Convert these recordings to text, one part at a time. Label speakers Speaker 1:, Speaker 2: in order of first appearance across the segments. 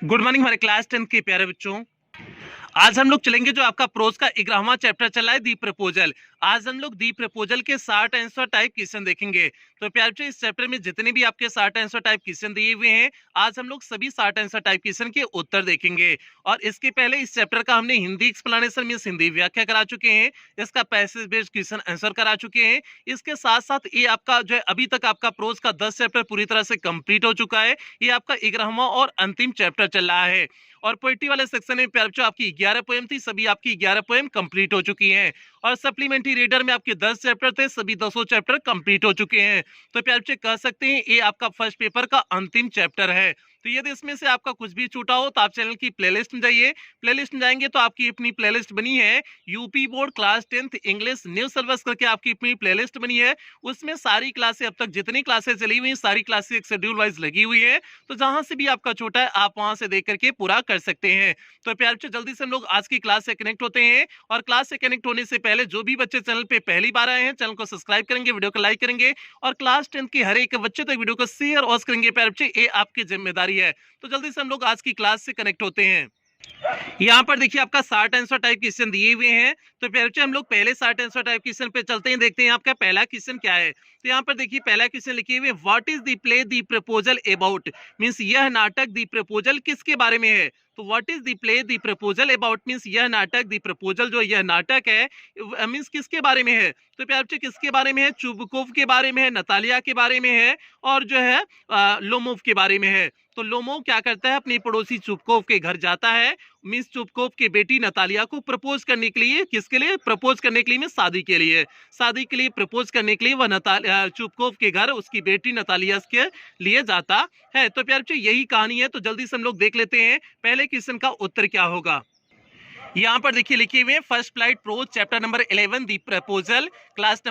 Speaker 1: Good morning हमारे class 10 के प्यारे बच्चों। आज हम लोग चलेंगे जो आपका प्रोज का 11वां चैप्टर चला है दी प्रपोजल। आज हम लोग दी प्रपोजल के 60 आंसर टाइप क्वेश्चन देखेंगे। तो प्यारे बच्चों, इस चैप्टर में जितने भी आपके 60 आंसर टाइप क्वेश्चन दिए हुए हैं, आज हम लोग सभी 60 आंसर टाइप क्वेश्चन के उत्तर देखेंगे। और इसके पहले इस चैप्टर का हमने हिंदी एक्सप्लेनेशन मींस हिंदी व्याख्या करा चुके हैं, इसका पैसेज बेस्ड क्वेश्चन आंसर करा चुके हैं। इसके साथ साथ ये आपका जो है अभी तक आपका प्रोज का 10 चैप्टर पूरी तरह से कंप्लीट हो चुका है। ये आपका 11वां और अंतिम चैप्टर चल रहा है। और पोएट्री वाले सेक्शन में प्यारे बच्चों आपकी 11 पोएम थी, सभी आपकी 11 पोएम कंप्लीट हो चुकी हैं। और सप्लीमेंट्री रीडर में आपके 10 चैप्टर थे, सभी 10 चैप्टर कंप्लीट हो चुके हैं। तो प्यारे बच्चे कह सकते हैं ये आपका फर्स्ट पेपर का अंतिम चैप्टर है। तो यदि इसमें से आपका कुछ भी छूटा हो तो आप चैनल की प्लेलिस्ट में जाइए। प्लेलिस्ट में जाएंगे तो आपकी अपनी प्लेलिस्ट बनी है, UP board class 10th English new syllabus करके आपकी अपनी प्लेलिस्ट बनी है। उसमें सारी क्लासें अब तक जितनी क्लासें चली हुई सारी क्लासें एक शेड्यूल वाइज लगी हुई है। तो जहां से भी आपका छूटा है आप वहां से देख करके पूरा कर सकते हैं। तो प्यारे बच्चों, जल्दी से हम लोग आज की क्लास से कनेक्ट होते हैं। और क्लास से कनेक्ट होने से पहले जो भी बच्चे चैनल पे पहली बार आए हैं, चैनल को सब्सक्राइब करेंगे, वीडियो को लाइक करेंगे और क्लास 10 के हर एक बच्चे तक वीडियो को शेयर और करेंगे। प्यारे बच्चे, ये आपकी जिम्मेदारी है। तो जल्दी से हम लोग आज की क्लास से कनेक्ट होते हैं। यहाँ पर देखिए आपका 60 आंसर टाइप क्वेश्चन दिए हुए हैं। तो प्यारे बच्चे, हम लोग पहले 60 आंसर टाइप क्वेश्चन पे चलते हैं, देखते हैं आपका पहला क्वेश्चन क्या है। तो यहाँ पर देखिए पहला क्वेश्चन लिखे हुए, what is the play the proposal about, means यह नाटक द प्रपोजल किसके बारे में है। तो what is the play the proposal about means यह नाटक द प्रपोजल जो यह नाटक है मींस किसके बारे में है। तो प्यारे बच्चे किसके बारे में है, चुबकोव के बारे में है, नतालिया के बारे में है और जो है लोमोव के बारे में है। तो लोमोव क्या करता है, अपनी पड़ोसी चुबकोव के घर जाता है मिस चुबकोव की बेटी नतालिया को प्रपोज करने के लिए, किसके लिए प्रपोज करने के लिए, मिस शादी के लिए, शादी के लिए प्रपोज करने के लिए वह चुबकोव के घर उसकी बेटी नतालिया के लिए जाता है। तो प्यारे बच्चों यही कहानी है। तो जल्दी से हम लोग देख लेते हैं पहले क्वेश्चन का उत्तर क्या होगा। यहाँ पर देखिए लिखे हुए first flight prose chapter number 11 the proposal, class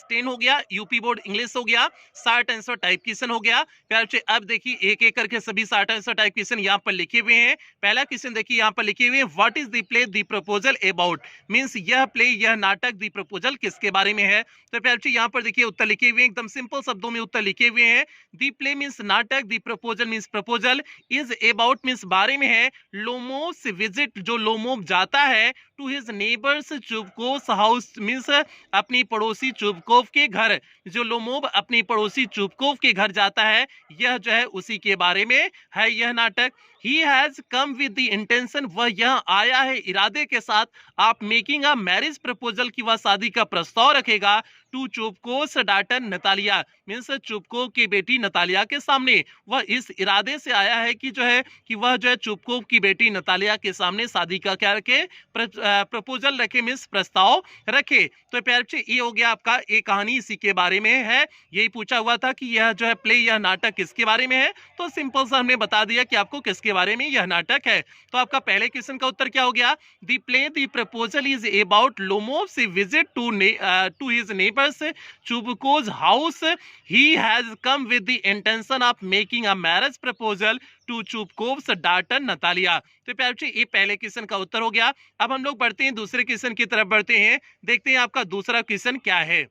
Speaker 1: 10 हो गया, यूपी बोर्ड इंग्लिश हो गया, 60 आंसर टाइप क्वेश्चन हो गया। प्यारे बच्चे अब देखिए एक एक करके सभी 60 आंसर टाइप क्वेश्चन यहाँ पर लिखे हुए हैं। पहला क्वेश्चन देखिए यहाँ पर लिखे हुए, what is the play the proposal about, means यह प्ले यह नाटक द प्रपोजल किसके बारे में है। तो प्यारे बच्चे यहाँ पर देखिए उत्तर लिखे हुए एकदम सिंपल शब्दों में उत्तर लिखे हुए हैं। द प्ले मींस नाटक, the proposal means proposal, is about means बारे में है, लोमोव विजिट जो लोमोव जाता है to his neighbours Chubukov house means अपनी पड़ोसी चुबकोव के घर, जो लोमोव अपनी पड़ोसी चुबकोव के घर जाता है यह जो है उसी के बारे में है यह नाटक। ही has come with the intention, वह यह आया है इरादे के साथ, आप मेकिंग अ मैरिज प्रपोजल की वह शादी का प्रस्ताव रखेगा to Chubukov daughter Natalya means Chubukov की बेटी नतालिया के सामने। वह इस इरादे से आया है कि जो है कि वह जो है चुबकोव की बेटी नतालिया के सामने शादी का क्या रखे, प्रपोजल रखे मींस प्रस्ताव रखे। तो प्यारे बच्चे ये हो गया आपका एक कहानी इसी के बारे में है। यही पूछा हुआ था कि यह जो है प्ले यह नाटक किसके बारे में है, तो सिंपल सा हमने बता दिया कि आपको किसके बारे में यह नाटक है। तो आपका पहले क्वेश्चन का उत्तर क्या हो गया, the play the proposal is about Lomov visit to his neighbours Chubukov house, he has come with the intention of making a marriage proposal to Chubukov daughter Natalia. तो प्यारे बच्चे ये पहले क्वेश्चन का उत्तर हो गया। अब हम लोग बढ़ते हैं दूसरे क्वेश्चन की तरफ बढ़ते हैं, देखते हैं आपका दूसरा क्वेश्चन क्या है।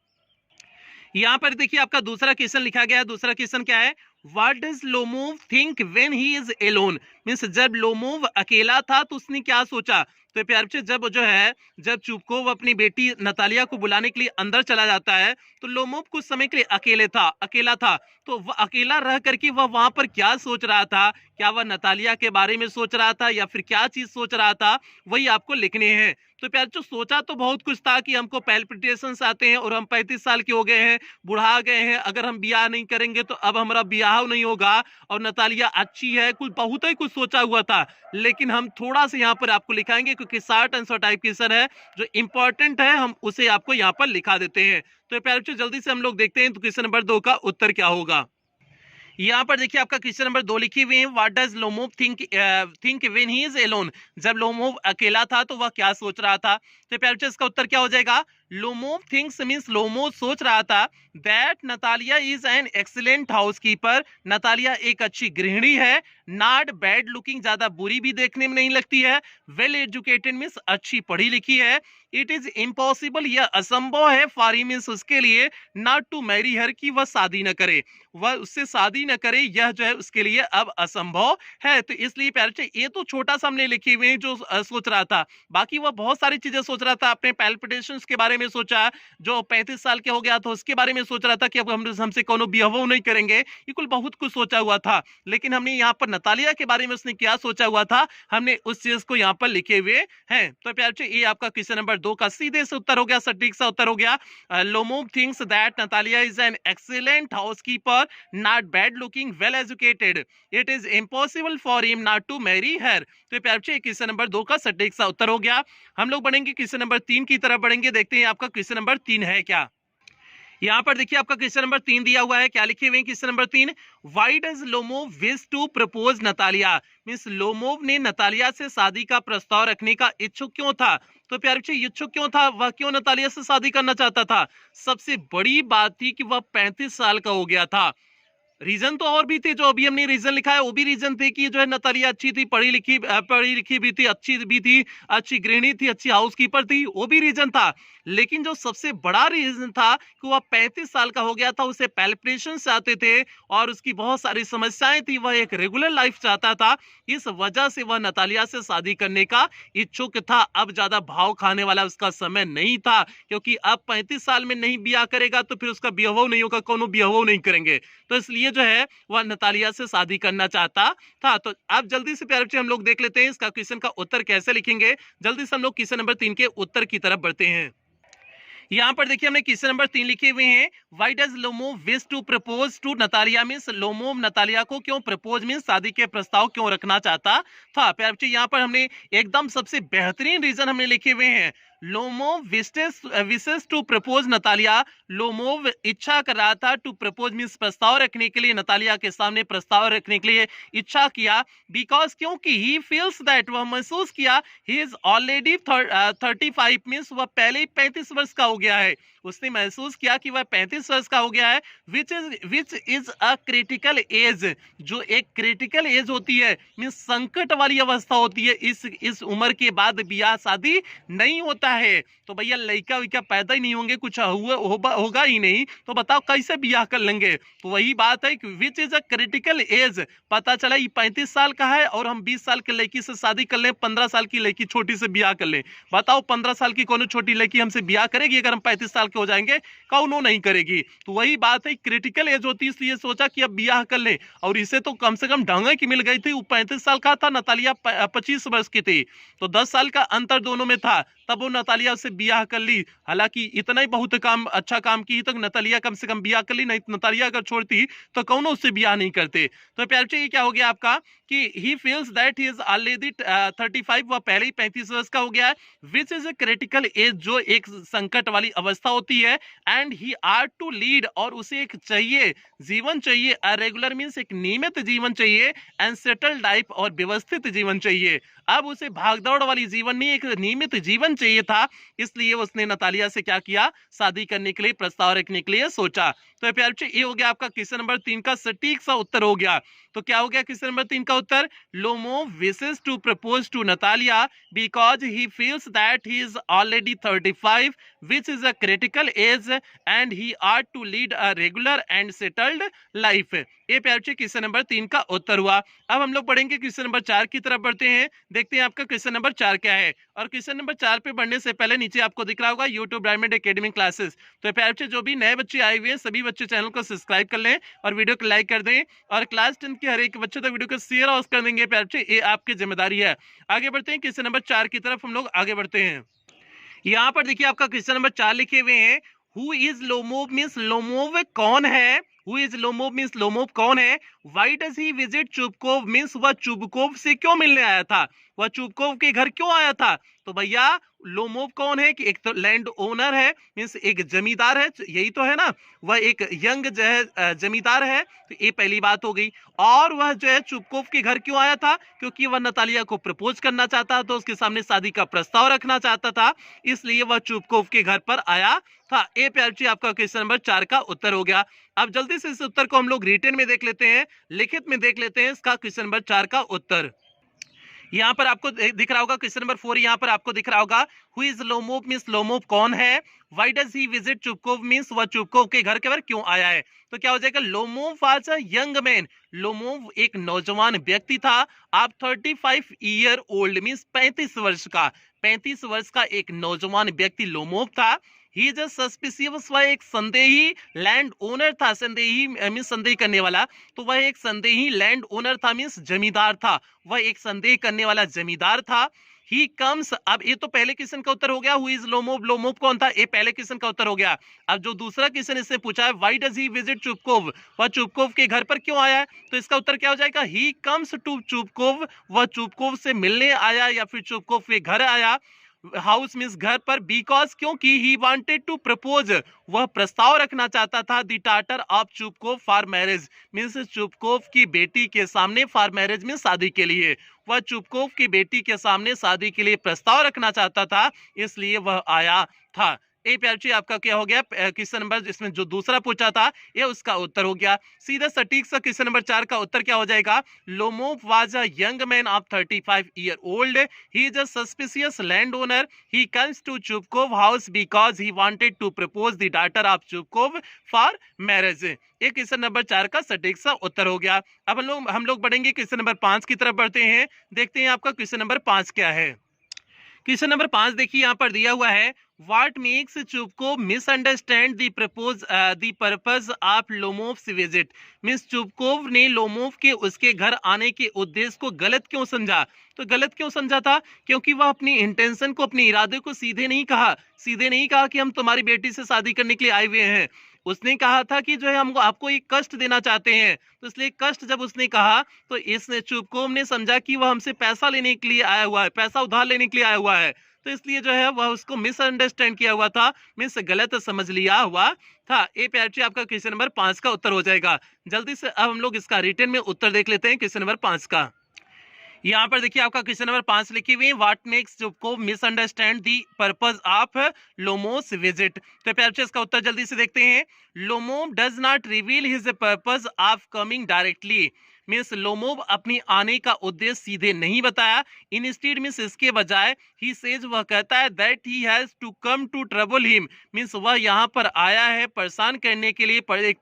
Speaker 1: यहाँ पर देखिए आपका दूसरा क्वेश्चन लिखा गया है। दूसरा क्वेश्चन क्या है, what does Lomov think when he is alone, means जब लोमोव अकेला था तो उसने क्या सोचा। तो प्यारे बच्चे जब चुबकोव अपनी बेटी नतालिया को बुलाने के लिए अंदर चला जाता है तो लोमोव कुछ समय के लिए अकेला था। तो वह अकेला रह करके वह वहां पर क्या सोच रहा था, क्या वह नतालिया के बारे में सोच रहा था या फिर क्या चीज सोच रहा था, वही आपको लिखने हैं। तो प्यारे बच्चों सोचा तो बहुत कुछ था कि हमको पैल्पिटेशंस आते हैं और हम 35 साल के हो गए हैं, बुढ़ा गए हैं, अगर हम ब्याह नहीं करेंगे तो अब हमारा ब्याह नहीं होगा, और नतालिया अच्छी है, कुछ बहुत ही कुछ सोचा हुआ था। लेकिन हम थोड़ा सा यहाँ पर आपको लिखाएंगे क्योंकि 60 आंसर टाइप क्वेश्चन है जो इंपॉर्टेंट है, हम उसे आपको यहाँ पर लिखा देते हैं। तो प्यारे बच्चों जल्दी से हम लोग देखते हैं तो क्वेश्चन नंबर 2 का उत्तर क्या होगा। यहाँ पर देखिए आपका क्वेश्चन नंबर 2 लिखे हुए हैं, what does Lomov think when he is alone, जब लोमोव अकेला था तो वह क्या सोच रहा था। तो प्यारे बच्चों इसका उत्तर क्या हो जाएगा, लोमोव थिंग्स मीन्स लोमोव सोच रहा था that Natalya is an excellent housekeeper, Natalia एक अच्छी गृहिणी है, नॉट बैड लुकिंग ज्यादा बुरी भी देखने में नहीं लगती है, वेल एजुकेटेड मीन्स अच्छी पढ़ी लिखी है, इट इज इम्पॉसिबल यह असंभव है फॉर हिम मीन्स उसके लिए, नॉट टू मैरी हर की वह शादी न करे, वह उससे शादी न करे, यह जो है उसके लिए अब असंभव है। तो इसलिए प्यारे ये तो छोटा सा हमने लिखे हुए जो सोच रहा था, बाकी वह बहुत सारी चीजें सोच रहा था, अपने पैल्पिटेशंस के बारे में सोचा, जो 35 साल के हो गया था उसके बारे में सोच रहा था कि अब हमसे कोनो बिहेव नहीं करेंगे, ये कुल बहुत कुछ सोचा हुआ था। लेकिन हमने यहाँ पर नतालिया के बारे में उसने क्या सोचा हुआ था, हमने उस चीज को यहाँ पर लिखे हुए हैं। तो प्यारे ये आपका क्वेश्चन नंबर 2 का सीधे से उत्तर हो गया, सटीक सा उत्तर हो गया। Lomov thinks that Natalya is an excellent housekeeper, not bad looking, well educated, it is impossible for him not to marry her. तो प्यारे क्वेश्चन नंबर 2 का सटीक सा उत्तर हो गया। हम लोग बढ़ेंगे क्वेश्चन नंबर 3 की तरफ बढ़ेंगे, देखते हैं आपका क्वेश्चन नंबर 3 है क्या। यहाँ पर देखिए आपका क्वेश्चन नंबर 3 दिया हुआ है, क्या लिखे हुए हैं question number 3, why does Lomov wish to propose Natalya, means Lomov ने नतालिया से शादी का प्रस्ताव रखने का इच्छुक क्यों था। तो प्यारे बच्चे इच्छुक क्यों था, वह क्यों नतालिया से शादी करना चाहता था, सबसे बड़ी बात थी कि वह 35 साल का हो गया था। रीजन तो और भी थे, जो अभी हमने रीजन लिखा है वो भी रीजन थे कि जो है नतालिया अच्छी थी, पढ़ी लिखी भी थी, अच्छी भी थी, अच्छी गृहिणी थी, अच्छी हाउसकीपर थी, वो भी रीजन था। लेकिन जो सबसे बड़ा रीजन था कि वह 35 साल का हो गया था, उसे पैल्पिटेशंस आते थे और उसकी बहुत सारी समस्याएं थी, वह एक रेगुलर लाइफ चाहता था, इस वजह से वह नतालिया से शादी करने का इच्छुक था। अब ज्यादा भाव खाने वाला उसका समय नहीं था, क्योंकि अब 35 साल में नहीं ब्याह करेगा तो फिर उसका ब्याह नहीं होगा, कोनो ब्याह नहीं करेंगे, तो इसलिए जो है वह नतालिया से शादी करना चाहता था। तो अब जल्दी से प्यारे बच्चे हम लोग देख लेते हैं इसका क्वेश्चन का उत्तर कैसे लिखेंगे। जल्दी से हम लोग क्वेश्चन नंबर 3 के उत्तर की तरफ बढ़ते हैं। यहाँ पर देखिए हमने क्वेश्चन नंबर 3 लिखे हुए हैं, why does Lomov wish to propose to Natalya, means Lomov Natalya को क्यों प्रपोज मींस शादी के प्रस्ताव क्यों रखना चाहता था। प्यारे बच्चे यहाँ पर हमने एकदम सबसे बेहतरीन रीजन हमने लिखे हुए हैं, Lomov wishes to propose Natalya, Lomov इच्छा कर रहा था, टू प्रपोज मींस प्रस्ताव रखने के लिए, नतालिया के सामने प्रस्ताव रखने के लिए इच्छा किया, बिकॉज क्योंकि ही फील्स दैट, वह महसूस किया, ही इज ऑलरेडी 35 मींस वह पहले ही 35 वर्ष का हो गया है, उसने महसूस किया कि वह 35 वर्ष का हो गया है, which is a critical age, जो एक क्रिटिकल एज होती है मींस संकट वाली अवस्था होती है, इस उम्र के बाद ब्याह शादी नहीं होता है। तो भैया लड़का विका पैदा ही नहीं होंगे, कुछ होगा ही नहीं, तो बताओ कैसे ब्याह कर लेंगे। तो वही बात है कि which is a critical age, पता चला ये 35 साल का है और हम 20 साल के लड़की से शादी कर लें, 15 साल की लड़की छोटी से ब्याह कर लें, बताओ 15 साल की कोनो छोटी लड़की हमसे ब्याह करेगी अगर हम 35 साल के हो जाएंगे, कौनो नहीं करेगी। तो वही बात है क्रिटिकल एज होती है, इसलिए सोचा कि अब ब्याह कर ले, और इसे तो कम से कम ढंगे की मिल गई थी, वो 35 साल का था, नतालिया 25 वर्ष की थी, तो 10 साल का अंतर दोनों में था, तब वो नतालिया से ब्याह कर ली। हालांकि इतना ही बहुत काम अच्छा काम की तो नतालिया कम से कम ब्याह कर ली, नहीं तो नतालिया अगर छोड़ती तो कौनो उससे ब्याह नहीं करते। तो प्यारे ये क्या हो गया आपका कि ही feels that he is already 35, वह पहले ही 35 वर्ष का हो गया है, which is a critical age, जो एक संकट वाली अवस्था होती है, and he are to lead, और उसे एक चाहिए जीवन चाहिए, अ रेगुलर मीन्स एक नियमित जीवन चाहिए, एंड सेटल्ड लाइफ और व्यवस्थित जीवन चाहिए। अब उसे भागदौड़ वाली जीवन नहीं, एक नियमित जीवन चाहिए था, इसलिए उसने नतालिया से क्या किया, शादी करने के लिए प्रस्ताव रखने के लिए सोचा। तो प्यारे बच्चे ये हो गया आपका क्वेश्चन नंबर 3 का सटीक सा उत्तर हो गया। तो क्या हो गया क्वेश्चन नंबर 3 का उत्तर, Lomov wishes to propose to Natalia because he feels that he is already 35 which is a critical age and he ought to lead a regular and settled life। ये प्यारे बच्चे क्वेश्चन नंबर 3 का उत्तर हुआ। अब हम लोग पढ़ेंगे क्वेश्चन नंबर 4 की तरफ बढ़ते हैं, देखते हैं आपका क्वेश्चन नंबर 4 क्या है। और क्वेश्चन नंबर 4 पे बढ़ने से पहले नीचे आपको दिख रहा होगा यूट्यूब डायमंड एकेडमी क्लासेस। तो प्यारे बच्चे जो भी नए बच्चे आए हुए हैं सभी बच्चे चैनल को सब्सक्राइब कर लें और वीडियो को लाइक कर दें, और क्लास 10 के हर एक बच्चे तक वीडियो को शेयर और कर देंगे। प्यारे बच्चे ये आपकी जिम्मेदारी है। आगे बढ़ते हैं, क्वेश्चन नंबर 4 की तरफ हम लोग आगे बढ़ते हैं। यहाँ पर देखिए आपका क्वेश्चन नंबर 4 लिखे हुए हैं, who is Lomov means Lomov कौन है, who is Lomov means Lomov कौन है, why does he visit Chubukov means वह चुबकोव से क्यों मिलने आया था, वह चुबकोव के घर क्यों आया था। तो भैया लोमोव कौन है कि एक तो लैंड ओनर है, मीन्स एक जमींदार है, यही तो है ना, वह एक यंग जो है जमींदार है, तो ये पहली बात हो गई। और वह जो है चुपकोव के घर क्यों आया था, क्योंकि वह नतालिया को प्रपोज करना चाहता था, तो उसके सामने शादी का प्रस्ताव रखना चाहता था, इसलिए वह चुपकोव के घर पर आया था। ए प्यार आपका क्वेश्चन नंबर 4 का उत्तर हो गया। अब जल्दी से इस उत्तर को हम लोग रिटन में देख लेते हैं, लिखित में देख लेते हैं इसका क्वेश्चन नंबर 4 का उत्तर। यहाँ पर आपको दिख रहा होगा क्वेश्चन नंबर 4, यहाँ पर आपको दिख रहा होगा who is Lomov, means Lomov कौन है, why does he visit Chubukov, means वह चुपकोव के घर के बाहर क्यों आया है। तो क्या हो जाएगा, Lomov was a young man, Lomov एक नौजवान व्यक्ति था। आप 35 ईयर ओल्ड मींस 35 वर्ष का, 35 वर्ष का एक नौजवान व्यक्ति लोमोव था। ही इज अ सस्पिशियस, वह एक संदेही लैंड ओनर था, संदेही मींस संदेह करने वाला, तो वह एक संदेही लैंड ओनर था, मींस जमींदार था, वह एक संदेह करने वाला जमींदार था। ही कम्स, अब ये तो पहले क्वेश्चन का उत्तर हो गया, हु इज लोमोव, लोमोव कौन था, ये पहले क्वेश्चन का उत्तर हो गया। अब जो दूसरा क्वेश्चन इससे पूछा है, व्हाई डज ही विजिट चुपकोव, वह चुपकोव के घर पर क्यों आया है, तो इसका उत्तर क्या हो जाएगा, ही कम्स टू चुपकोव, वह चुपकोव से मिलने आया या फिर चुपकोव के घर आया, हाउस मीन्स घर पर, बिकॉज क्योंकि ही वांटेड टू प्रपोज, वह प्रस्ताव रखना चाहता था, the daughter of Chubukov for marriage, means Chubukov की बेटी के सामने, फॉर मैरिज मीन्स शादी के लिए, वह चुपकोव की बेटी के सामने शादी के लिए प्रस्ताव रखना चाहता था, इसलिए वह आया था। ए प्यार जी आपका क्या हो गया, क्वेश्चन नंबर इसमें जो दूसरा पूछा था ये उसका उत्तर हो गया। सीधा सटीक सा क्वेश्चन नंबर 4 का उत्तर क्या हो जाएगा, Lomov was a young man of 35 year old, he is a suspicious land owner, he comes to Chubukov house because he wanted to propose the daughter of Chubukov for marriage. ये question number 4 का सटीक सा उत्तर हो गया। अब हम लोग बढ़ेंगे क्वेश्चन नंबर 5 की तरफ बढ़ते हैं, देखते हैं आपका क्वेश्चन नंबर 5 क्या है। क्वेश्चन नंबर 5 देखिए यहाँ पर दिया हुआ है, What makes Chubukov misunderstand the purpose of Lomov's visit, means Chubukov ने लोमोव के उसके घर आने के उद्देश्य को गलत क्यों समझा। तो गलत क्यों समझा था, क्योंकि वह अपनी इंटेंशन को, अपने इरादे को सीधे नहीं कहा कि हम तुम्हारी बेटी से शादी करने के लिए आए हुए हैं। उसने कहा था कि जो है हमको आपको एक कष्ट देना चाहते हैं, तो इसलिए कष्ट जब उसने कहा तो इसने चुपकोव ने समझा कि वह हमसे पैसा लेने के लिए आया हुआ है, पैसा उधार लेने के लिए आया हुआ है, तो इसलिए जो है वह उसको मिसअंडरस्टैंड किया हुआ था, मीन्स गलत समझ लिया हुआ था। ए प्यार जी आपका क्वेश्चन नंबर 5 का उत्तर हो जाएगा। जल्दी से अब हम लोग इसका रिटन में उत्तर देख लेते हैं क्वेश्चन नंबर 5 का। यहाँ पर देखिए आपका क्वेश्चन नंबर 5 लिखी हुई है, what makes Chubukov misunderstand the purpose of Lomov's visit. तो प्यार जी इसका उत्तर जल्दी से देखते हैं, Lomov does not reveal his purpose of coming directly, means Lomov अपनी आने का उद्देश्य सीधे नहीं बताया, इंस्टेड मीन्स इसके बजाय ही सेज वह कहता है that he has to come to trouble him, means वह यहाँ पर आया है परेशान करने के लिए, एक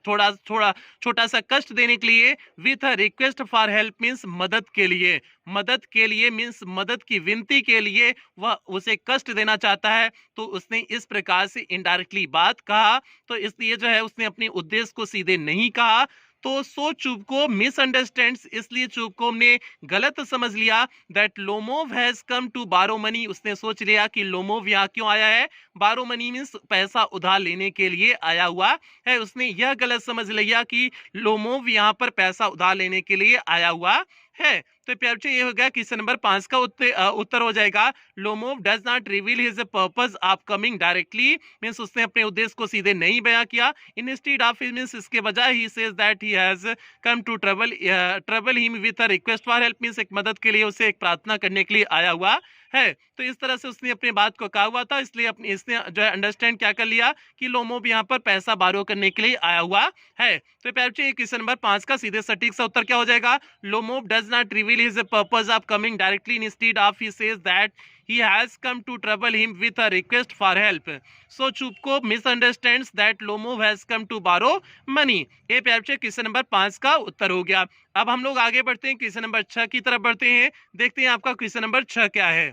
Speaker 1: छोटा सा कष्ट देने के लिए, with a request for help means मदद के लिए मीन्स मदद की विनती के लिए वह उसे कष्ट देना चाहता है, तो उसने इस प्रकार से इनडायरेक्टली बात कहा, तो इसलिए जो है उसने अपने उद्देश्य को सीधे नहीं कहा, तो सो चुपकोव मिसअंडरस्टैंड्स, इसलिए चुपकोव ने गलत समझ लिया that Lomov has come to borrow money, उसने सोच लिया कि लोमोव यहाँ क्यों आया है, बारो मनी मीन्स पैसा उधार लेने के लिए आया हुआ है, उसने यह गलत समझ लिया कि लोमोव यहाँ पर पैसा उधार लेने के लिए आया हुआ है। तो प्यार ये हो गया क्वेश्चन नंबर 5 का उत्तर हो जाएगा, Lomov does not reveal his purpose of coming directly, means उसने अपने उद्देश्य को सीधे नहीं बयां किया, इंस्टेड ऑफ मींस इसके बजाय he says that he has come to trouble him with a request for help, means एक मदद के लिए उसे एक प्रार्थना करने के लिए आया हुआ है। तो इस तरह से उसने अपनी बात को कहा हुआ था, इसलिए इसने जो है अंडरस्टैंड क्या कर लिया कि लोमोव यहाँ पर पैसा बारो करने के लिए आया हुआ है। तो प्यार क्वेश्चन नंबर 5 का सीधे सटीक सा उत्तर क्या हो जाएगा, Lomov does not reveal his purpose of coming directly, instead of he says that he has come to trouble him with a request for help, so Chupkow misunderstands that Lomov has come to borrow money। ये प्यार से question number 5 का उत्तर हो गया। अब हम लोग आगे बढ़ते हैं, क्वेश्चन नंबर 6 की तरफ बढ़ते हैं, देखते हैं आपका क्वेश्चन नंबर 6 क्या है।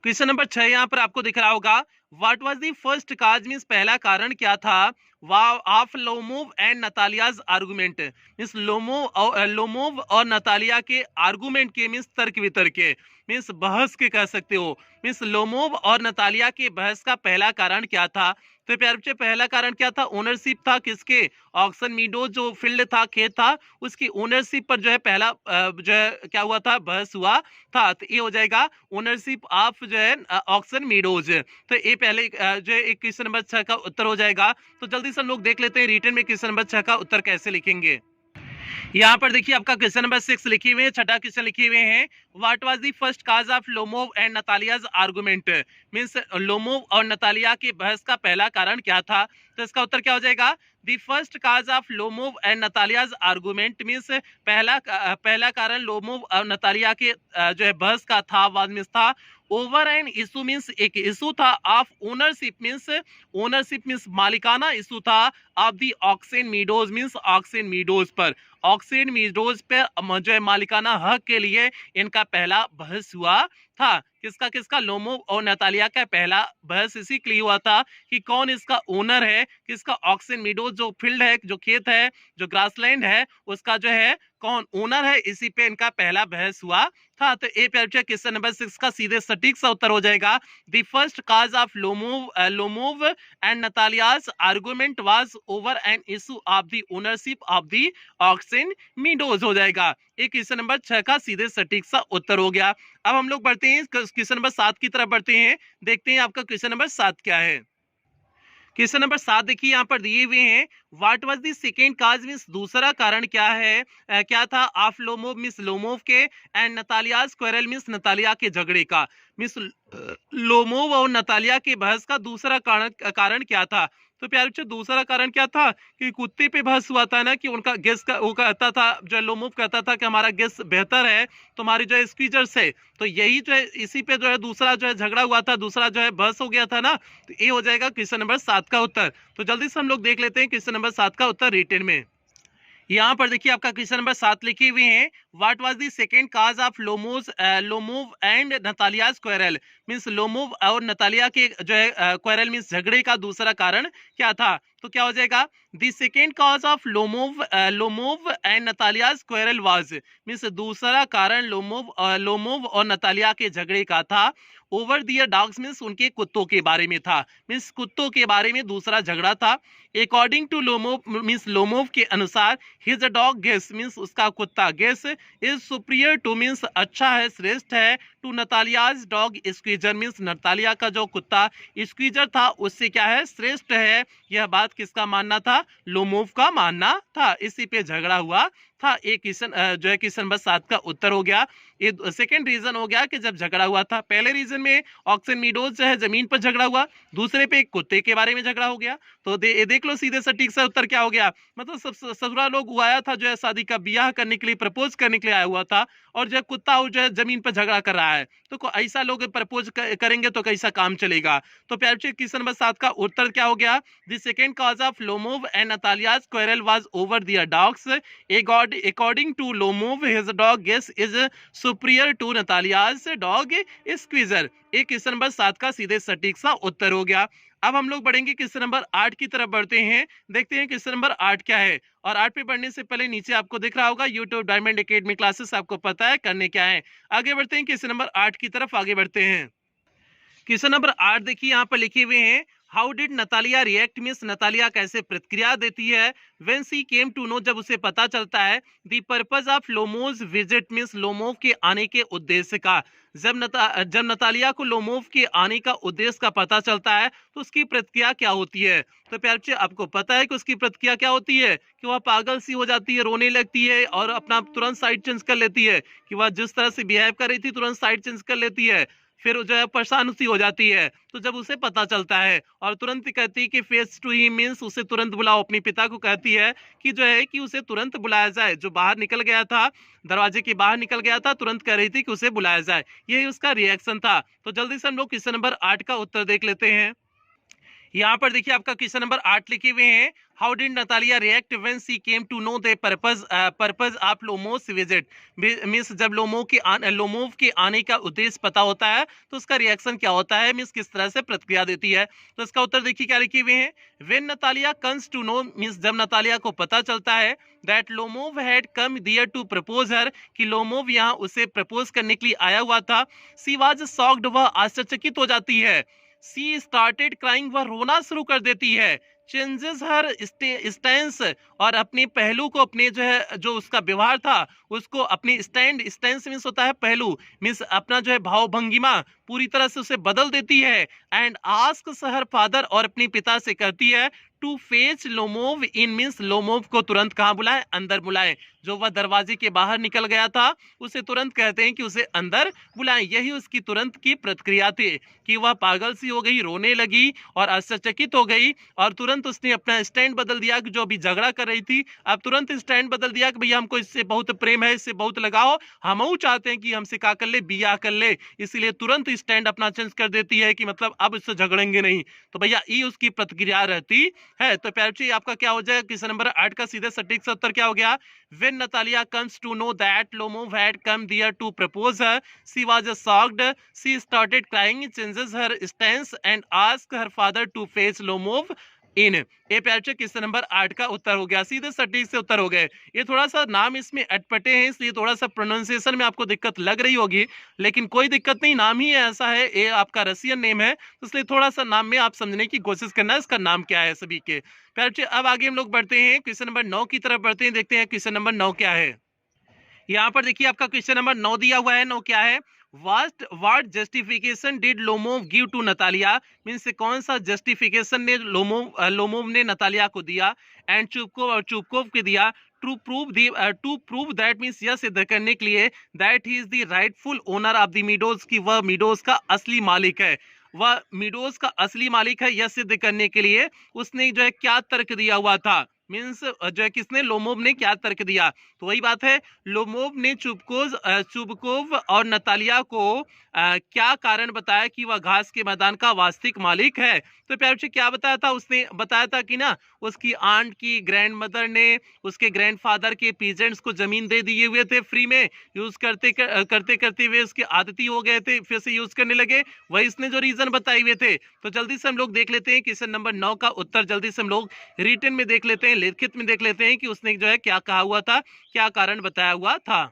Speaker 1: क्वेश्चन नंबर 6 यहाँ पर आपको दिख रहा होगा, what was the first cause means पहला कारण क्या था of Lomov and Natalia's argument means Lomov और नतालिया के आर्गुमेंट के मींस तर्क वितर्क के मींस बहस के कह सकते हो। मींस लोमोव और नतालिया के बहस का पहला कारण क्या था? तो प्यारे बच्चे पहला कारण क्या था? ओनरशिप था किसके? ऑक्सन मीडो जो फील्ड था, खेत था, उसकी ओनरशिप पर जो है पहला जो है क्या हुआ था? बहस हुआ था। तो ये हो जाएगा ओनरशिप ऑफ जो है ऑक्सन मीडोज। तो ये पहले जो है एक क्वेश्चन नंबर 6 का उत्तर हो जाएगा। तो जल्दी से हम लोग देख लेते हैं रिटर्न में क्वेश्चन नंबर 6 का उत्तर कैसे लिखेंगे। यहाँ पर देखिए आपका क्वेश्चन नंबर 6 लिखे हुए हैं, छठा क्वेश्चन लिखे हुए हैं। What was the first cause of Lomov and Natalia's argument means Lomov और नतालिया के बहस का पहला कारण क्या था? तो इसका उत्तर क्या हो जाएगा? The first cause of Lomov and Natalia's argument means पहला कारण लोमोव और नतालिया के जो है बहस का था, वाद मींस था ओवर एन इशू मींस एक इशू था ऑफ ओनरशिप मींस मालिकाना इशू था of the oxen meadows means oxen meadows पर ऑक्सेन मीडोज पर जो है मालिकाना हक के लिए इनका पहला बहस हुआ था। किसका किसका? लोमोव और नतालिया का पहला बहस इसी के लिए हुआ था कि कौन इसका ओनर है, किसका ऑक्सेन मीडोज जो फील्ड है, जो खेत है, जो ग्रासलैंड है, उसका जो है कौन ओनर है, इसी पे इनका पहला बहस हुआ था। तो ए क्वेश्चन नंबर 6 का सीधे सटीक सा उत्तर हो जाएगा the first cause of Lomov and Natalia's argument was over an issue of the ownership of the oxen meadows हो जाएगा। एक क्वेश्चन नंबर 6 का सीधे सटीक सा उत्तर हो गया। अब हम लोग बढ़ते हैं क्वेश्चन नंबर 7 की तरफ बढ़ते हैं, देखते हैं आपका क्वेश्चन नंबर 7 क्या है। क्वेश्चन नंबर 7 देखिए यहाँ पर दिए हुए हैं। What was the second cause means दूसरा कारण क्या है? क्या था? ऑफ लोमोव मींस लोमोव के and Natalia's quarrel means Natalia के झगड़े का मींस लोमोव और नतालिया के बहस का दूसरा कारण क्या था? तो प्यारे बच्चों दूसरा कारण क्या था कि कुत्ते पे बहस हुआ था ना, कि उनका गेस का वो कहता था, जो लोमोव कहता था कि हमारा गेस बेहतर है तुम्हारी जो है स्क्वीजर से। तो यही जो है इसी पे जो है दूसरा जो है झगड़ा हुआ था, दूसरा जो है बहस हो गया था ना। तो ये हो जाएगा क्वेश्चन नंबर 7 का उत्तर। तो जल्दी से हम लोग देख लेते हैं क्वेश्चन नंबर 7 का उत्तर रिटन में। यहाँ पर देखिए आपका क्वेश्चन नंबर 7 लिखे हुए हैं। What was the second cause of Lomov and Natalia's quarrel means Lomov और नतालिया के जो है क्वेरल मींस झगड़े का दूसरा कारण क्या था? तो क्या हो जाएगा? The second cause of Lomov and Natalia's quarrel was means दूसरा कारण लोमोव और नतालिया के झगड़े का था ओवर दियर डॉग्स मींस उनके कुत्तों के बारे में था, मींस कुत्तों के बारे में दूसरा झगड़ा था। According to Lomov means Lomov के अनुसार हिज डॉग गेस मींस उसका कुत्ता Guess is superior to means अच्छा है, श्रेष्ठ है, to Natalia's dog Squeezer means Natalia का जो कुत्ता स्क्वीजर था उससे क्या है? श्रेष्ठ है। यह बात किसका मानना था? लोमोव का मानना था। इसी पे झगड़ा हुआ था। एक क्वेश्चन जो है क्वेश्चन नंबर 7 का उत्तर हो गया। ये सेकंड रीजन हो गया कि जब झगड़ा हुआ था, पहले रीजन में ऑक्सन मीडोज जो है जमीन पर झगड़ा हुआ, दूसरे पे एक कुत्ते के बारे में झगड़ा हो गया। तो देख लो सीधे सटीक सा उत्तर क्या हो गया। मतलब सब ससुरा लोग वो आया था जो है शादी का ब्याह करने के लिए, प्रपोज करने के लिए आया हुआ था, और जो है कुत्ता जो है जमीन पर झगड़ा कर रहा है। तो ऐसा लोग प्रपोज करेंगे तो कैसा काम चलेगा। तो प्यारे क्वेश्चन नंबर 7 का उत्तर क्या हो गया? The second cause of Lomov and Natalia's quarrel was over their dogs. According to Lomov, his dog guess is superior to Natalia's dog squeezer। एक क्वेश्चन नंबर 7 का सीधे सटीक सा उत्तर हो गया। अब हम लोग बढ़ेंगे क्वेश्चन नंबर 8 की तरफ बढ़ते हैं, देखते हैं क्वेश्चन नंबर 8 क्या है। और 8 पे बढ़ने से पहले नीचे आपको दिख रहा होगा यूट्यूब डायमंड एकेडमी क्लासेस, आपको पता है करने क्या है। आगे बढ़ते हैं क्वेश्चन नंबर 8 की तरफ आगे बढ़ते हैं। क्वेश्चन नंबर 8 देखिए यहाँ पर लिखे हुए हैं। How did Natalia react means Natalya कैसे प्रतिक्रिया देती है when she came to know जब उसे पता चलता है the purpose of Lomov visit means Lomov के आने के उद्देश्य का। जब नतालिया को लोमोव के आने का उद्देश्य का पता चलता है तो उसकी प्रतिक्रिया क्या होती है? तो प्यारे बच्चे आपको पता है कि उसकी प्रतिक्रिया क्या होती है कि वह पागल सी हो जाती है, रोने लगती है और अपना तुरंत साइड चेंज कर लेती है, कि वह जिस तरह से बिहेव कर रही थी तुरंत साइड चेंज कर लेती है, फिर जो है परेशान सी हो जाती है। तो जब उसे पता चलता है और तुरंत ही कहती है कि फेस टू ही मींस उसे तुरंत बुलाओ, अपने पिता को कहती है कि जो है कि उसे तुरंत बुलाया जाए। जो बाहर निकल गया था, दरवाजे के बाहर निकल गया था, तुरंत कह रही थी कि उसे बुलाया जाए। यही उसका रिएक्शन था। तो जल्दी से हम लोग क्वेश्चन नंबर 8 का उत्तर देख लेते हैं। यहाँ पर देखिए आपका क्वेश्चन नंबर 8 लिखे हुए हैं, how did Natalia react when she came to know the purpose of Lomov's visit. Means जब लोमोव के आने का उद्देश्य पता होता है तो उसका रिएक्शन क्या होता है, मींस किस तरह से प्रतिक्रिया देती है। तो इसका उत्तर देखिए क्या लिखे हुए हैं, when Natalia comes to know, means जब नतालिया को पता चलता है that Lomov had come there to propose her, कि लोमोव यहाँ उसे प्रपोज करने के लिए आया हुआ था। सी वाज शॉक्ड, वह आश्चर्यचकित हो जाती है। सी स्टार्टेड क्राइंग, वह रोना शुरू कर देती है। चेंजेस हर स्टैंस, और अपने पहलू को, अपने जो है जो उसका व्यवहार था उसको, अपनी स्टैंस मीन्स होता है पहलू, मीन्स अपना जो है भाव भंगिमा पूरी तरह से उसे बदल देती है। एंड आस्क हर फादर, और अपने पिता से कहती है to fetch Lomov in, means Lomov को तुरंत कहाँ बुलाए, अंदर बुलाए। जो वह दरवाजे के बाहर निकल गया था उसे तुरंत कहते हैं कि उसे अंदर बुलाएं। यही उसकी तुरंत की प्रतिक्रिया थी कि वह पागल सी हो गई, रोने लगी और आश्चर्यचकित हो गई, और तुरंत उसने अपना स्टैंड बदल दिया कि जो अभी झगड़ा कर रही थी अब तुरंत स्टैंड बदल दिया कि भैया हमको इससे बहुत प्रेम है, इससे बहुत लगाओ, हम चाहते हैं कि हमसे क्या कर ले, बिया कर ले। इसीलिए तुरंत स्टैंड अपना चेंज कर देती है कि मतलब अब इससे झगड़ेंगे नहीं। तो भैया ये उसकी प्रतिक्रिया रहती है। तो प्यारे बच्चों आपका क्या हो जाएगा, क्वेश्चन नंबर 8 का सीधे सटीक सा उत्तर क्या हो गया, when Natalia comes to know that Lomov had come there to propose her, she was shocked, she started crying, changes her stance and ask her father to face Lomov in. ये प्यारे बच्चों क्वेश्चन नंबर 8 का उत्तर हो गया, सीधे सटीक से उत्तर हो गए। ये थोड़ा सा नाम इसमें अटपटे हैं इसलिए थोड़ा सा प्रोनाउंसिएशन में आपको दिक्कत लग रही होगी, लेकिन कोई दिक्कत नहीं, नाम ही ऐसा है, ये आपका रसियन नेम है तो इसलिए थोड़ा सा नाम में आप समझने की कोशिश करना इसका नाम क्या है सभी के। प्यारे बच्चों अब आगे हम लोग बढ़ते हैं, क्वेश्चन नंबर 9 की तरफ बढ़ते हैं, देखते हैं क्वेश्चन नंबर 9 क्या है। यहाँ पर देखिए आपका क्वेश्चन नंबर 9 दिया हुआ है, 9 क्या है, what justification did Lomov give to Natalya, means कौन सा जस्टिफिकेशन ने लोमोव ने नतालिया को दिया, एंड चुपकोव को दिया, टू प्रूव दैट, मींस यह सिद्ध करने के लिए that he is the rightful owner of the meadows, की वह मीडोज का असली मालिक है, वह मीडोज का असली मालिक है। यह सिद्ध करने के लिए उसने जो है क्या तर्क दिया हुआ था, मींस जो है किसने, लोमोव ने क्या तर्क दिया। तो वही बात है, लोमोव ने चुबकोव और नतालिया को क्या कारण बताया कि वह घास के मैदान का वास्तविक मालिक है। तो प्यारे बच्चे क्या बताया था, उसने बताया था कि ना उसकी आंट की ग्रैंड मदर ने उसके ग्रैंडफादर के पीजेंट्स को जमीन दे दिए हुए थे फ्री में, यूज करते हुए उसके आदती हो गए थे, फिर से यूज करने लगे, वही इसने जो रीजन बताए हुए थे। तो जल्दी से हम लोग देख लेते हैं क्वेश्चन नंबर 9 का उत्तर, जल्दी से हम लोग रिटन में देख लेते हैं, लिखित में देख लेते हैं कि उसने जो है क्या कहा हुआ था, क्या कारण बताया हुआ था।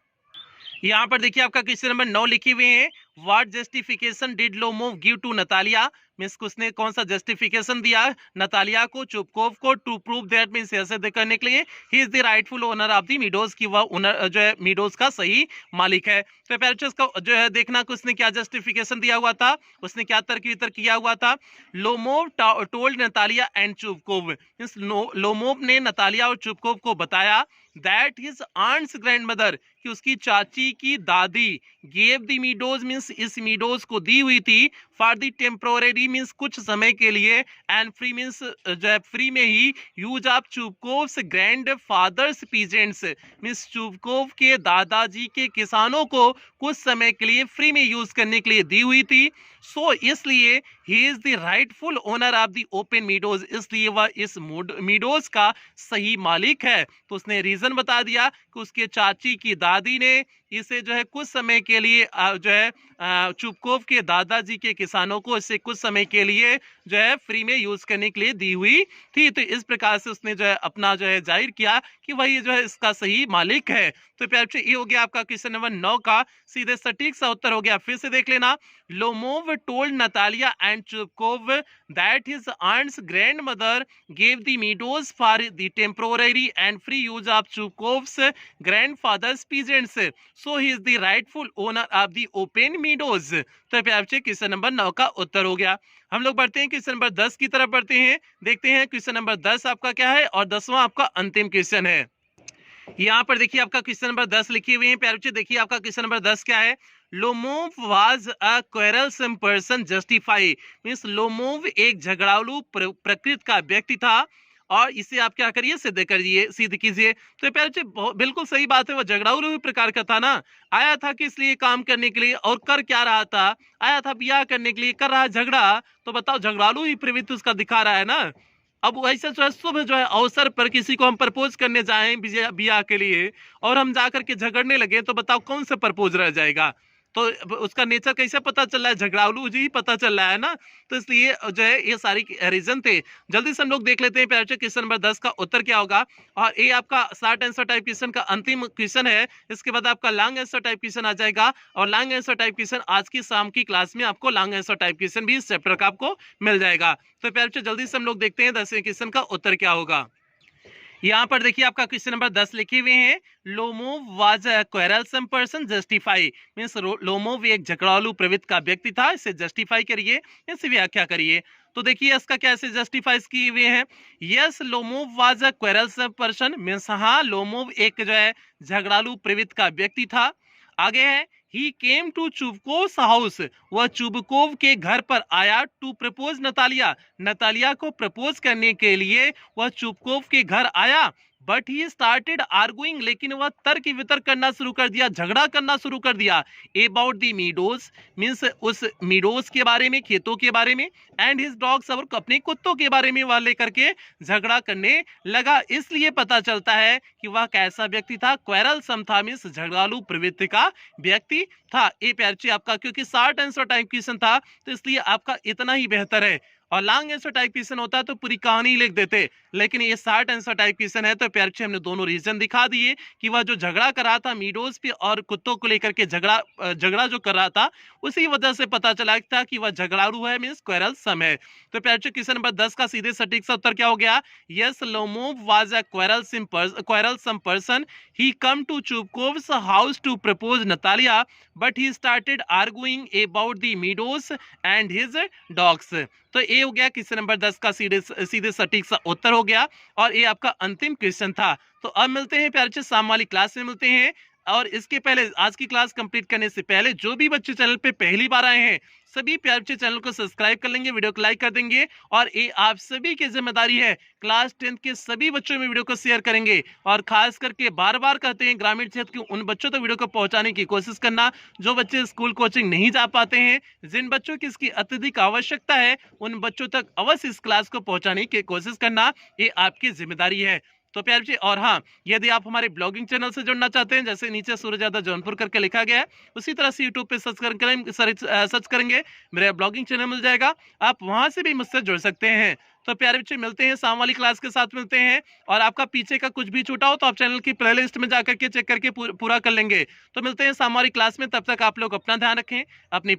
Speaker 1: यहाँ पर देखिए आपका क्वेश्चन नंबर 9 लिखे हुए हैं, what justification did Lomov give to Natalya, means उसने कौन सा जस्टिफिकेशन दिया नतालिया को, चुपकोव को, टू प्रूव दैट, मींस ऐसे दिखाने के लिए he is the rightful owner of the meadows, की वह ओनर जो है मीडोज का सही मालिक है। तो पेरेंट्स का जो है देखना कि उसने क्या जस्टिफिकेशन दिया हुआ था, उसने क्या तर्क वितर्क किया हुआ था। Lomov told Natalia and Chubukov, means Lomov ने नतालिया और चुपकोव को बताया दैट हिज आंट्स ग्रैंडमदर, कि उसकी चाची की दादी गेव द मीडोज, मींस इस मीडोज को दी हुई थी, फॉर द टेम्पोरेरी, मींस कुछ समय के लिए, एंड फ्री, मींस जो है फ्री में ही, use of Chubukov's grandfather's peasants, means Chubukov के दादाजी के किसानों को कुछ समय के लिए फ्री में यूज करने के लिए दी हुई थी। सो इसलिए he is the rightful owner of the open meadows, इसलिए वह इस मीडोज का सही मालिक है। तो उसने रीजन बता दिया कि उसके चाची की दादी ने इसे जो है कुछ समय के लिए जो है चुबकोव के दादाजी के किसानों को इसे कुछ समय के लिए जो है फ्री में यूज करने के लिए दी हुई थी। तो इस प्रकार से उसने जो है अपना जो है जाहिर किया कि वही जो है इसका सही मालिक है। तो प्यारे बच्चों ये हो गया आपका क्वेश्चन नंबर 9 का सीधे सटीक सा उत्तर हो गया। फिर से देख लेना, Lomov told Natalia and Chubukov that his aunt's grandmother gave the meadows for the temporary and free use of Chukov's grandfather's peasants, so he is the rightful owner of the open meadows। तो प्यारे बच्चे question number 9 का उत्तर हो गया। हम लोग बढ़ते हैं क्वेश्चन नंबर 10 की तरफ बढ़ते हैं, देखते हैं क्वेश्चन नंबर 10 आपका क्या है और 10वां आपका अंतिम क्वेश्चन है। यहाँ पर देखिए आपका क्वेश्चन नंबर 10 लिखे हुए हैं। प्यारे बच्चे देखिए आपका क्वेश्चन नंबर 10 क्या है, Lomov was a quarrelsome person justify, means Lomov एक झगड़ालू प्रकृति का व्यक्ति था। और इसे आप क्या करिए, सिद्ध करिए, सिद्ध कीजिए। तो प्यारे बच्चे बिल्कुल सही बात है, वो झगड़ालू प्रकार का था ना, आया था किस लिए, काम करने के लिए, और कर क्या रहा था, आया था ब्याह करने के लिए, कर रहा है झगड़ा। तो बताओ झगड़ालू ही प्रवृत्ति उसका दिखा रहा है ना। अब वैसे जो है शुभ जो है अवसर पर किसी को हम प्रपोज करने जाएं ब्याह के लिए, और हम जाकर के झगड़ने लगे, तो बताओ कौन सा प्रपोज रह जाएगा। तो उसका नेचर कैसे पता चल रहा है, झगड़ालू जी पता चल रहा है ना। तो इसलिए जो है ये सारी रीजन थे। जल्दी से हम लोग देख लेते हैं प्यारे बच्चे क्वेश्चन नंबर 10 का उत्तर क्या होगा। और ये आपका शॉर्ट आंसर टाइप क्वेश्चन का अंतिम क्वेश्चन है। इसके बाद आपका लॉन्ग आंसर टाइप क्वेश्चन आ जाएगा, और लॉन्ग आंसर टाइप क्वेश्चन आज की शाम की क्लास में आपको लॉन्ग आंसर टाइप क्वेश्चन भी इस चैप्टर का आपको मिल जाएगा। तो प्यारे बच्चे जल्दी से हम लोग देखते हैं 10वें क्वेश्चन का उत्तर क्या होगा। यहाँ पर देखिए आपका क्वेश्चन नंबर 10 लिखे हुए हैं, Lomov was a quarrelsome person, justify means Lomov एक झगड़ालू प्रवृत्ति का व्यक्ति था, इसे जस्टिफाई करिए, इसे व्याख्या करिए। तो देखिए इसका कैसे जस्टिफाई किए हुए हैं। Yes Lomov was a quarrelsome person means हाँ लोमोव एक जो है झगड़ालू प्रवृत्ति का व्यक्ति था। आगे है ही केम टू चुबकोव्स हाउस, वह चुबकोव के घर पर आया, टू प्रपोज नतालिया, नतालिया को प्रपोज करने के लिए वह चुबकोव के घर आया। बट ही स्टार्टेड आर्गुइंग, लेकिन वह तर्क वितर्क करना शुरू कर दिया, झगड़ा करना शुरू कर दिया। अबाउट दी मीडोज मीन्स उस मीडोज के बारे में, खेतों के बारे में, एंड हिज डॉग्स और अपने कुत्तों के बारे में वह लेकर के झगड़ा करने लगा। इसलिए पता चलता है कि वह कैसा व्यक्ति था, क्वेरलसम था मीन्स झगड़ालू प्रवृत्ति का व्यक्ति था। ए प्यारची आपका क्योंकि शॉर्ट आंसर टाइप क्वेश्चन था, तो इसलिए आपका इतना ही बेहतर है। और लॉन्ग आंसर टाइप क्वेश्चन होता है तो पूरी कहानी लिख देते, लेकिन ये शॉर्ट आंसर टाइप क्वेश्चन है, तो प्यारची हमने दोनों रीजन दिखा दिए कि वह जो झगड़ा कर रहा था मीडोज पे और कुत्तों को लेकर के झगड़ा जो कर रहा था, उसी वजह से पता चला था कि वह झगड़ालू है मींस क्वेरलसम है। तो प्यारची क्वेश्चन नंबर 10 का सीधे सटीक सा उत्तर क्या हो गया। Yes Lomov was a quarrelsome person, he come to Chubkov's house to propose Natalia, but he started arguing about the meadows and his dogs। तो ये हो गया क्वेश्चन नंबर 10 का सीधे सटीक सा उत्तर हो गया, और ये आपका अंतिम क्वेश्चन था। तो अब मिलते हैं प्यारे बच्चे, शाम वाली क्लास में मिलते हैं। और इसके पहले आज की क्लास कंप्लीट करने से पहले जो भी बच्चे चैनल पे पहली बार आए हैं, सभी प्यारे बच्चे चैनल को सब्सक्राइब कर लेंगे, वीडियो को लाइक कर देंगे, और ये आप सभी की जिम्मेदारी है, क्लास 10 के सभी बच्चों में वीडियो को शेयर करेंगे। और खास करके बार बार कहते हैं ग्रामीण क्षेत्र के उन बच्चों तक वीडियो को पहुंचाने की कोशिश करना जो बच्चे स्कूल कोचिंग नहीं जा पाते हैं। जिन बच्चों की इसकी अत्यधिक आवश्यकता है उन बच्चों तक अवश्य इस क्लास को पहुंचाने की कोशिश करना, ये आपकी जिम्मेदारी है। तो प्यारे बच्चे, और हाँ, यदि आप हमारे ब्लॉगिंग चैनल से जुड़ना चाहते हैं, जैसे नीचे सूरज यादव जौनपुर करके लिखा गया है, उसी तरह से यूट्यूब पे सर्च करेंगे मेरा ब्लॉगिंग चैनल मिल जाएगा, आप वहां से भी मुझसे जुड़ सकते हैं। तो प्यारे बच्चे मिलते हैं शाम वाली क्लास के साथ मिलते हैं। और आपका पीछे का कुछ भी छूटा हो तो आप चैनल की प्लेलिस्ट में जाकर के चेक करके पूरा कर लेंगे। तो मिलते हैं शाम वाली क्लास में, तब तक आप लोग अपना ध्यान रखें, अपनी